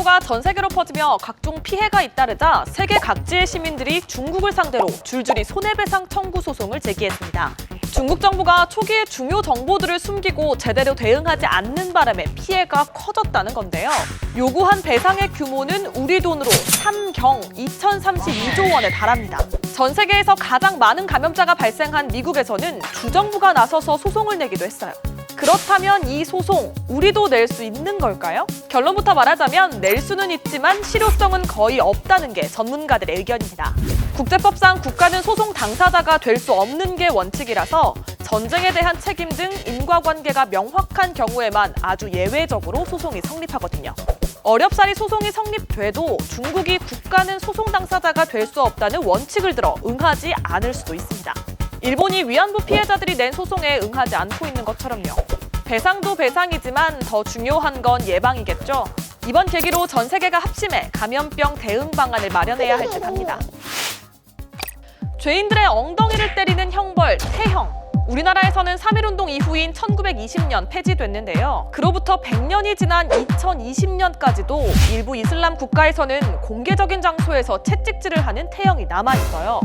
사고가 전 세계로 퍼지며 각종 피해가 잇따르자 세계 각지의 시민들이 중국을 상대로 줄줄이 손해배상 청구 소송을 제기했습니다. 중국 정부가 초기에 중요 정보들을 숨기고 제대로 대응하지 않는 바람에 피해가 커졌다는 건데요. 요구한 배상의 규모는 우리 돈으로 3경 2032조 원에 달합니다. 전 세계에서 가장 많은 감염자가 발생한 미국에서는 주정부가 나서서 소송을 내기도 했어요. 그렇다면 이 소송, 우리도 낼 수 있는 걸까요? 결론부터 말하자면 낼 수는 있지만 실효성은 거의 없다는 게 전문가들의 의견입니다. 국제법상 국가는 소송 당사자가 될 수 없는 게 원칙이라서 전쟁에 대한 책임 등 인과관계가 명확한 경우에만 아주 예외적으로 소송이 성립하거든요. 어렵사리 소송이 성립돼도 중국이 국가는 소송 당사자가 될 수 없다는 원칙을 들어 응하지 않을 수도 있습니다. 일본이 위안부 피해자들이 낸 소송에 응하지 않고 있는 것처럼요. 배상도 배상이지만 더 중요한 건 예방이겠죠. 이번 계기로 전 세계가 합심해 감염병 대응 방안을 마련해야 할 듯합니다. 죄인들의 엉덩이를 때리는 형벌, 태형. 우리나라에서는 3.1운동 이후인 1920년 폐지됐는데요. 그로부터 100년이 지난 2020년까지도 일부 이슬람 국가에서는 공개적인 장소에서 채찍질을 하는 태형이 남아있어요.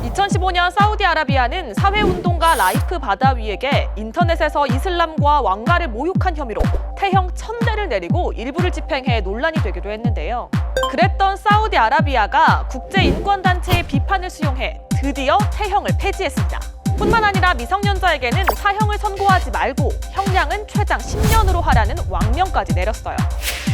2015년 사우디아라비아는 사회운동가 라이프 바다위에게 인터넷에서 이슬람과 왕가를 모욕한 혐의로 태형 1000대를 내리고 일부를 집행해 논란이 되기도 했는데요. 그랬던 사우디아라비아가 국제인권단체의 비판을 수용해 드디어 태형을 폐지했습니다. 뿐만 아니라 미성년자에게는 사형을 선고하지 말고 형량은 최장 10년으로 하라는 왕명까지 내렸어요.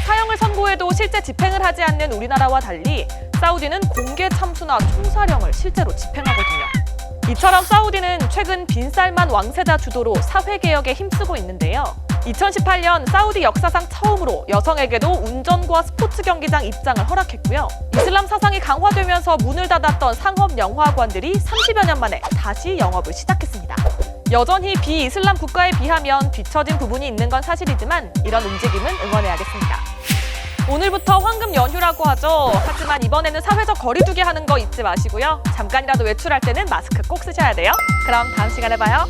사형을 선고해도 실제 집행을 하지 않는 우리나라와 달리 사우디는 공개 참수나 총살형을 실제로 집행하거든요. 이처럼 사우디는 최근 빈살만 왕세자 주도로 사회개혁에 힘쓰고 있는데요. 2018년 사우디 역사상 처음으로 여성에게도 운전과 스포츠 경기장 입장을 허락했고요. 이슬람 사상이 강화되면서 문을 닫았던 상업영화관들이 30여 년 만에 다시 영업을 시작했습니다. 여전히 비이슬람 국가에 비하면 뒤처진 부분이 있는 건 사실이지만 이런 움직임은 응원해야겠습니다. 오늘부터 황금 연휴라고 하죠. 하지만 이번에는 사회적 거리두기 하는 거 잊지 마시고요. 잠깐이라도 외출할 때는 마스크 꼭 쓰셔야 돼요. 그럼 다음 시간에 봐요.